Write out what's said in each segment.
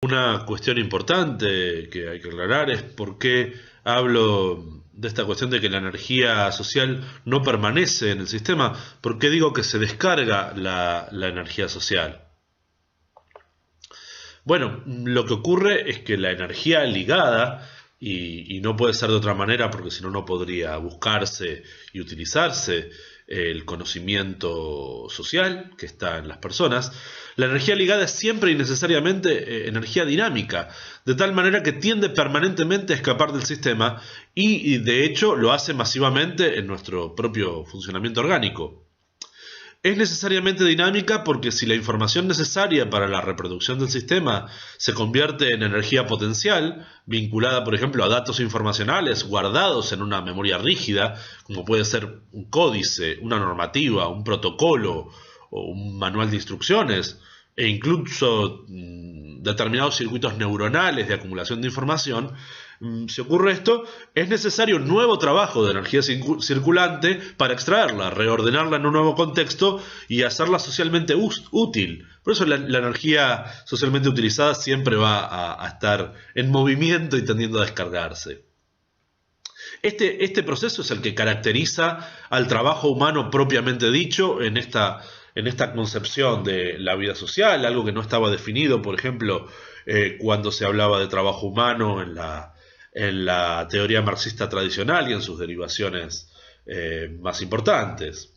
Una cuestión importante que hay que aclarar es por qué hablo de esta cuestión de que la energía social no permanece en el sistema. ¿Por qué digo que se descarga la energía social? Bueno, lo que ocurre es que la energía ligada, y no puede ser de otra manera porque si no, no podría buscarse y utilizarse el conocimiento social que está en las personas, la energía ligada es siempre y necesariamente energía dinámica, de tal manera que tiende permanentemente a escapar del sistema y de hecho lo hace masivamente en nuestro propio funcionamiento orgánico. Es necesariamente dinámica porque si la información necesaria para la reproducción del sistema se convierte en energía potencial, vinculada por ejemplo a datos informacionales guardados en una memoria rígida, como puede ser un códice, una normativa, un protocolo o un manual de instrucciones, e incluso determinados circuitos neuronales de acumulación de información, si ocurre esto, es necesario un nuevo trabajo de energía circulante para extraerla, reordenarla en un nuevo contexto y hacerla socialmente útil. Por eso la energía socialmente utilizada siempre va a estar en movimiento y tendiendo a descargarse. Este proceso es el que caracteriza al trabajo humano propiamente dicho en esta concepción de la vida social, algo que no estaba definido, por ejemplo, cuando se hablaba de trabajo humano en la teoría marxista tradicional y en sus derivaciones más importantes.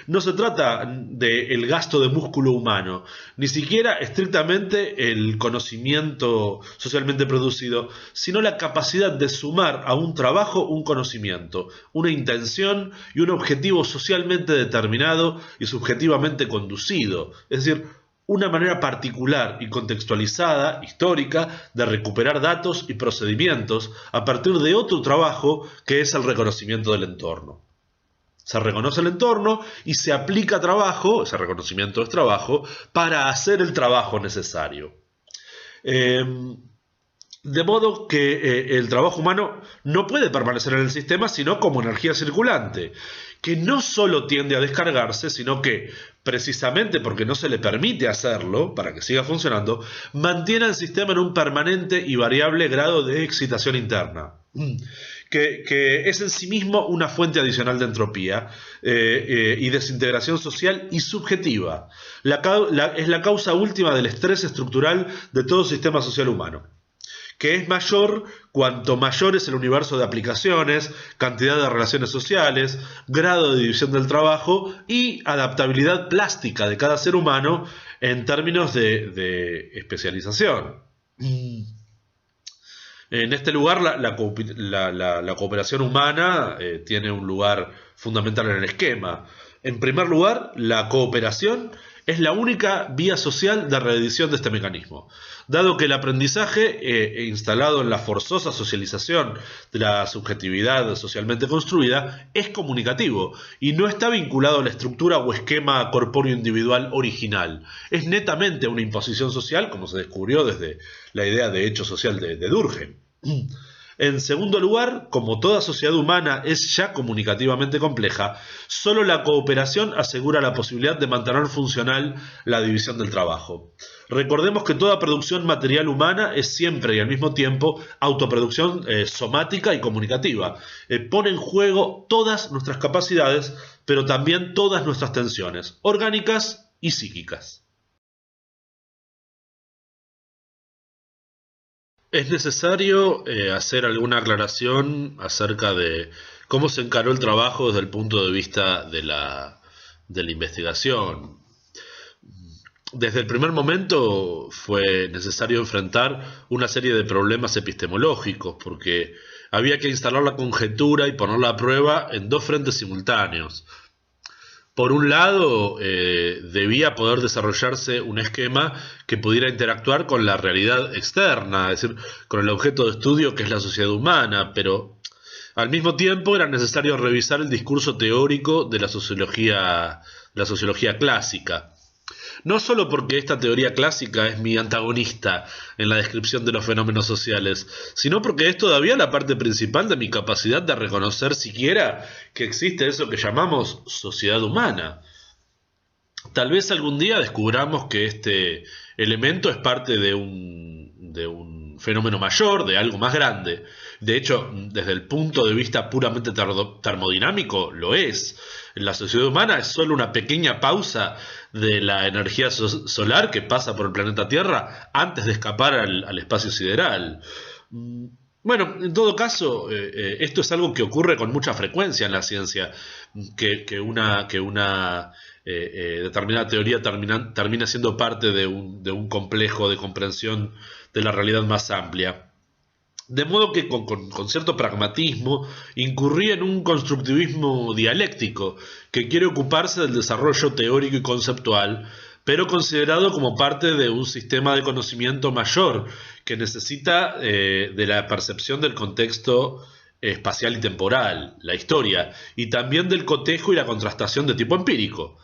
No se trata del gasto de músculo humano, ni siquiera estrictamente el conocimiento socialmente producido, sino la capacidad de sumar a un trabajo un conocimiento, una intención y un objetivo socialmente determinado y subjetivamente conducido, es decir, una manera particular y contextualizada, histórica, de recuperar datos y procedimientos a partir de otro trabajo que es el reconocimiento del entorno. Se reconoce el entorno y se aplica trabajo, ese reconocimiento es trabajo, para hacer el trabajo necesario. De modo que el trabajo humano no puede permanecer en el sistema sino como energía circulante, que no solo tiende a descargarse, sino que, precisamente porque no se le permite hacerlo, para que siga funcionando, mantiene al sistema en un permanente y variable grado de excitación interna. Que es en sí mismo una fuente adicional de entropía y desintegración social y subjetiva. Es la causa última del estrés estructural de todo sistema social humano, que es mayor cuanto mayor es el universo de aplicaciones, cantidad de relaciones sociales, grado de división del trabajo y adaptabilidad plástica de cada ser humano en términos de especialización. En este lugar la cooperación humana tiene un lugar fundamental en el esquema. En primer lugar, la cooperación es la única vía social de reedición de este mecanismo, dado que el aprendizaje instalado en la forzosa socialización de la subjetividad socialmente construida es comunicativo y no está vinculado a la estructura o esquema corpóreo individual original. Es netamente una imposición social, como se descubrió desde la idea de hecho social de Durkheim. En segundo lugar, como toda sociedad humana es ya comunicativamente compleja, solo la cooperación asegura la posibilidad de mantener funcional la división del trabajo. Recordemos que toda producción material humana es siempre y al mismo tiempo autoproducción somática y comunicativa. Pone en juego todas nuestras capacidades, pero también todas nuestras tensiones, orgánicas y psíquicas. Es necesario hacer alguna aclaración acerca de cómo se encaró el trabajo desde el punto de vista de la investigación. Desde el primer momento fue necesario enfrentar una serie de problemas epistemológicos, porque había que instalar la conjetura y ponerla a prueba en dos frentes simultáneos. Por un lado, debía poder desarrollarse un esquema que pudiera interactuar con la realidad externa, es decir, con el objeto de estudio que es la sociedad humana, pero al mismo tiempo era necesario revisar el discurso teórico de la sociología clásica. No solo porque esta teoría clásica es mi antagonista en la descripción de los fenómenos sociales, sino porque es todavía la parte principal de mi capacidad de reconocer siquiera que existe eso que llamamos sociedad humana. Tal vez algún día descubramos que este elemento es parte de de un fenómeno mayor, de algo más grande. De hecho, desde el punto de vista puramente termodinámico, lo es. La sociedad humana es solo una pequeña pausa de la energía solar que pasa por el planeta Tierra antes de escapar al espacio sideral. Bueno, en todo caso, esto es algo que ocurre con mucha frecuencia en la ciencia, que una determinada teoría termina siendo parte de un complejo de comprensión de la realidad más amplia. De modo que con cierto pragmatismo incurrí en un constructivismo dialéctico que quiere ocuparse del desarrollo teórico y conceptual, pero considerado como parte de un sistema de conocimiento mayor que necesita de la percepción del contexto espacial y temporal, la historia, y también del cotejo y la contrastación de tipo empírico.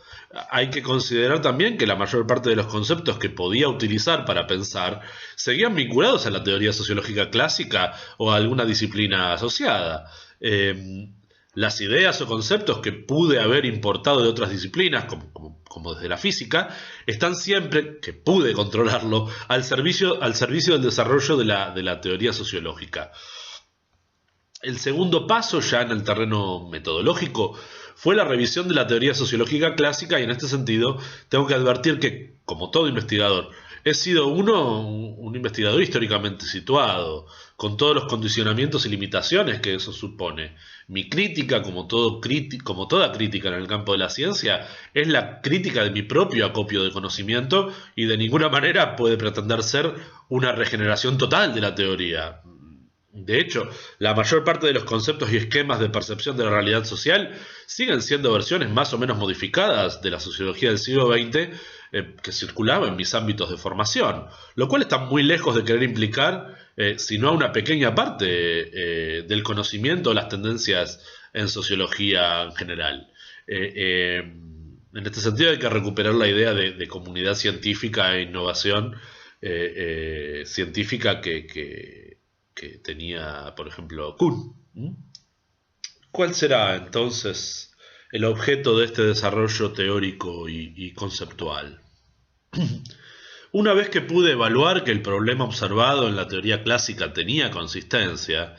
Hay que considerar también que la mayor parte de los conceptos que podía utilizar para pensar seguían vinculados a la teoría sociológica clásica o a alguna disciplina asociada. Las ideas o conceptos que pude haber importado de otras disciplinas, como desde la física, están siempre, que pude controlarlo, al servicio del desarrollo de la teoría sociológica. El segundo paso, ya en el terreno metodológico, fue la revisión de la teoría sociológica clásica, y en este sentido tengo que advertir que, como todo investigador, he sido un investigador históricamente situado, con todos los condicionamientos y limitaciones que eso supone. Mi crítica, como toda crítica en el campo de la ciencia, es la crítica de mi propio acopio de conocimiento y de ninguna manera puede pretender ser una regeneración total de la teoría. De hecho, la mayor parte de los conceptos y esquemas de percepción de la realidad social siguen siendo versiones más o menos modificadas de la sociología del siglo XX que circulaba en mis ámbitos de formación, lo cual está muy lejos de querer implicar, si no a una pequeña parte del conocimiento o las tendencias en sociología en general. En este sentido hay que recuperar la idea de comunidad científica e innovación científica que tenía, por ejemplo, Kuhn. ¿Cuál será entonces el objeto de este desarrollo teórico y conceptual? Una vez que pude evaluar que el problema observado en la teoría clásica tenía consistencia,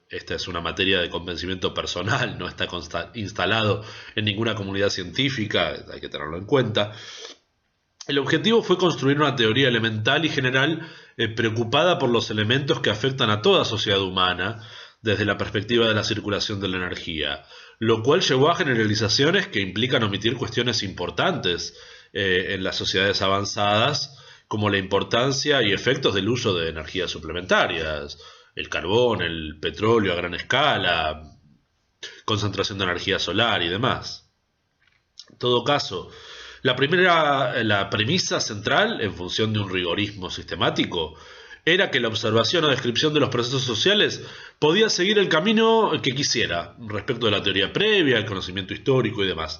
esta es una materia de convencimiento personal, no está instalado en ninguna comunidad científica, hay que tenerlo en cuenta. El objetivo fue construir una teoría elemental y general preocupada por los elementos que afectan a toda sociedad humana desde la perspectiva de la circulación de la energía, lo cual llevó a generalizaciones que implican omitir cuestiones importantes en las sociedades avanzadas, como la importancia y efectos del uso de energías suplementarias, el carbón, el petróleo a gran escala, concentración de energía solar y demás. En todo caso, la premisa central, en función de un rigorismo sistemático, era que la observación o descripción de los procesos sociales podía seguir el camino que quisiera respecto de la teoría previa, el conocimiento histórico y demás,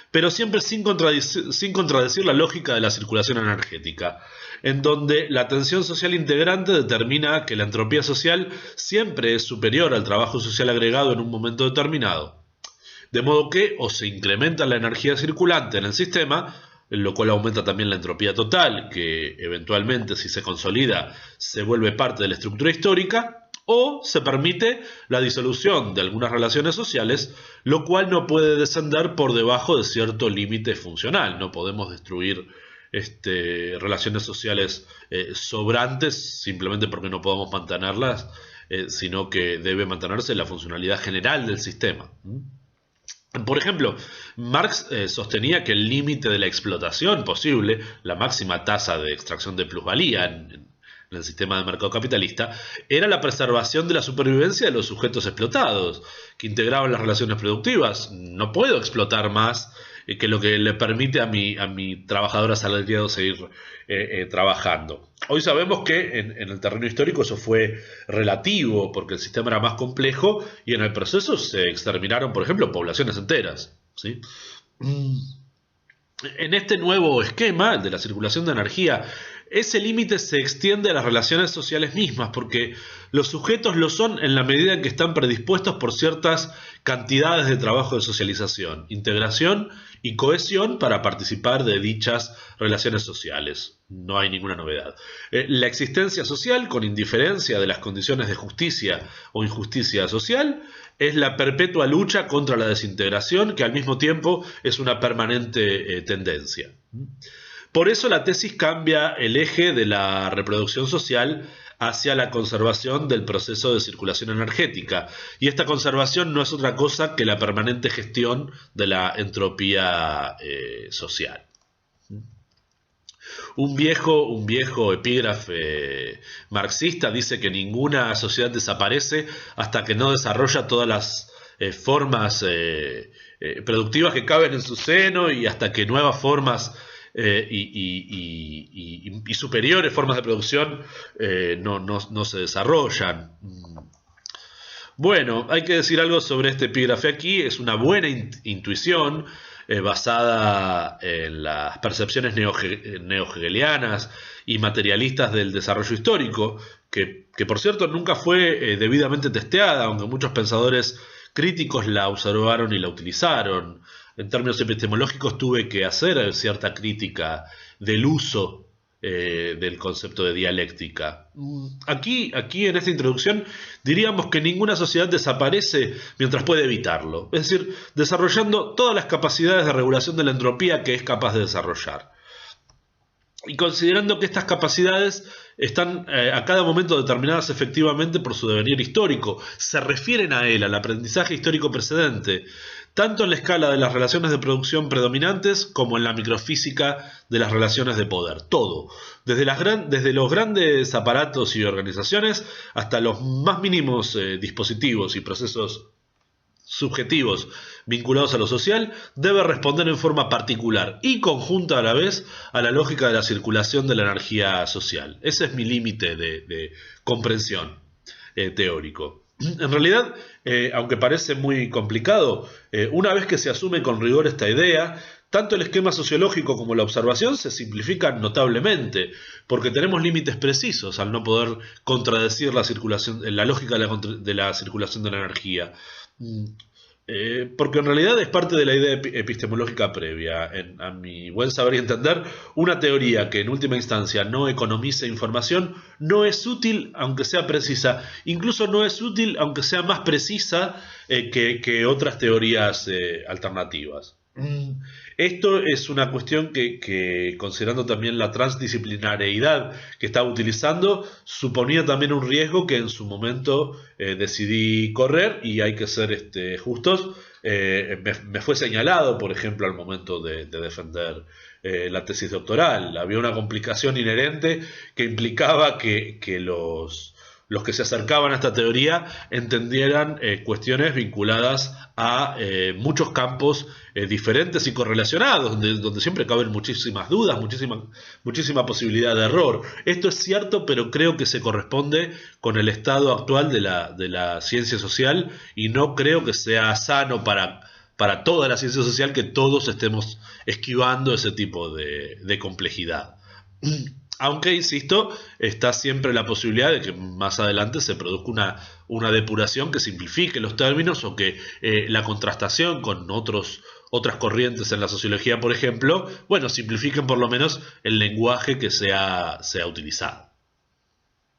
pero siempre sin contradecir la lógica de la circulación energética, en donde la tensión social integrante determina que la entropía social siempre es superior al trabajo social agregado en un momento determinado. De modo que o se incrementa la energía circulante en el sistema, lo cual aumenta también la entropía total, que eventualmente, si se consolida, se vuelve parte de la estructura histórica, o se permite la disolución de algunas relaciones sociales, lo cual no puede descender por debajo de cierto límite funcional. No podemos destruir relaciones sociales sobrantes simplemente porque no podamos mantenerlas, sino que debe mantenerse la funcionalidad general del sistema. Por ejemplo, Marx sostenía que el límite de la explotación posible, la máxima tasa de extracción de plusvalía en el sistema de mercado capitalista, era la preservación de la supervivencia de los sujetos explotados, que integraban las relaciones productivas. No puedo explotar más que lo que le permite a mi trabajador asalariado seguir trabajando. Hoy sabemos que en el terreno histórico eso fue relativo, porque el sistema era más complejo y en el proceso se exterminaron, por ejemplo, poblaciones enteras, ¿sí? En este nuevo esquema, el de la circulación de energía, ese límite se extiende a las relaciones sociales mismas, porque los sujetos lo son en la medida en que están predispuestos por ciertas cantidades de trabajo de socialización, integración y cohesión para participar de dichas relaciones sociales. no hay ninguna novedad. La existencia social, con indiferencia de las condiciones de justicia o injusticia social, es la perpetua lucha contra la desintegración, que al mismo tiempo es una permanente tendencia. Por eso la tesis cambia el eje de la reproducción social hacia la conservación del proceso de circulación energética. Y esta conservación no es otra cosa que la permanente gestión de la entropía social. Un viejo epígrafe marxista dice que ninguna sociedad desaparece hasta que no desarrolla todas las formas productivas que caben en su seno, y hasta que nuevas formas y superiores formas de producción no se desarrollan. Bueno, hay que decir algo sobre este epígrafe aquí. Es una buena intuición basada en las percepciones neohegelianas y materialistas del desarrollo histórico, que por cierto nunca fue debidamente testeada, aunque muchos pensadores críticos la observaron y la utilizaron. En términos epistemológicos tuve que hacer cierta crítica del uso del concepto de dialéctica. Aquí en esta introducción diríamos que ninguna sociedad desaparece mientras puede evitarlo, es decir, desarrollando todas las capacidades de regulación de la entropía que es capaz de desarrollar. Y considerando que estas capacidades están a cada momento determinadas efectivamente por su devenir histórico, se refieren a él, al aprendizaje histórico precedente, tanto en la escala de las relaciones de producción predominantes como en la microfísica de las relaciones de poder. Todo, desde los grandes aparatos y organizaciones hasta los más mínimos dispositivos y procesos subjetivos vinculados a lo social, debe responder en forma particular y conjunta a la vez a la lógica de la circulación de la energía social. Ese es mi límite de comprensión teórico. En realidad, aunque parece muy complicado, una vez que se asume con rigor esta idea, tanto el esquema sociológico como la observación se simplifican notablemente, porque tenemos límites precisos al no poder contradecir la lógica de la circulación de la energía. Porque en realidad es parte de la idea epistemológica previa. A mi buen saber y entender, una teoría que en última instancia no economice información no es útil aunque sea precisa, incluso no es útil aunque sea más precisa que otras teorías alternativas. Esto es una cuestión que, considerando también la transdisciplinariedad que estaba utilizando, suponía también un riesgo que en su momento decidí correr, y hay que ser justos. Me fue señalado, por ejemplo, al momento de defender la tesis doctoral. Había una complicación inherente que implicaba que los que se acercaban a esta teoría entendieran cuestiones vinculadas a muchos campos diferentes y correlacionados, donde siempre caben muchísimas dudas, muchísima posibilidad de error. Esto es cierto, pero creo que se corresponde con el estado actual de la ciencia social, y no creo que sea sano para toda la ciencia social que todos estemos esquivando ese tipo de complejidad. Aunque, insisto, está siempre la posibilidad de que más adelante se produzca una depuración que simplifique los términos, o que la contrastación con otras corrientes en la sociología, por ejemplo, simplifiquen por lo menos el lenguaje que se ha utilizado.